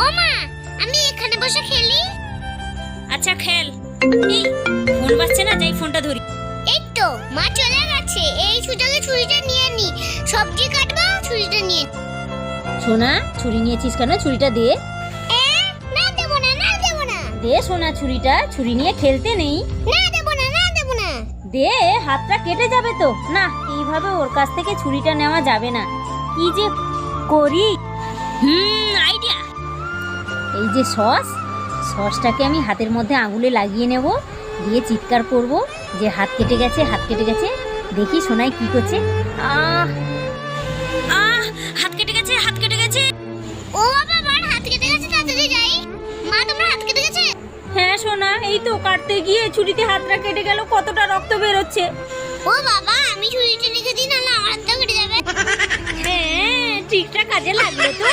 ও মা, আমি এখানে বসে খেলি। আচ্ছা খেল। এই ফোন বাজছে না, যাই ফোনটা ধরি। এই তো মা চলে গেছে, এই সুযোগে ছুরিটা নিয়ে নি। সবজি কাটবো, ছুরিটা নিয়ে। সোনা, ছুরি নিয়েছিস কেন? ছুরিটা দে। না দেবো না, না দেবো না। দে সোনা ছুরিটা, ছুরি নিয়ে খেলতে নেই। না দেবো না, না দেবো না। দে, হাতটা কেটে যাবে তো। না, এইভাবে ওর কাছ থেকে ছুরিটা নেওয়া যাবে না। কি যে করি। আইডিয়া। এই যে সসটাকে আমি হাতের মধ্যে আঙুলে লাগিয়ে নেব, দিয়ে চিৎকার করব যে হাত কেটে গেছে, হাত কেটে গেছে। দেখি সোনাই কি করছে। আহ আহ হাত কেটে গেছে, হাত কেটে গেছে। ও বাবা, আমার হাত কেটে গেছে, তাড়াতাড়ি যাই। মা, তোমার হাত কেটে গেছে? হ্যাঁ সোনা, এই তো কাটতে গিয়ে ছুরিতে হাতটা কেটে গেল, কতটা রক্ত বেরোচ্ছে। ও বাবা, আমি ছুরিটা রেখে দিই, নাহলে আমার হাতটা কেটে যাবে। হ্যাঁ, ঠিকঠাক কাজে লাগলো তো।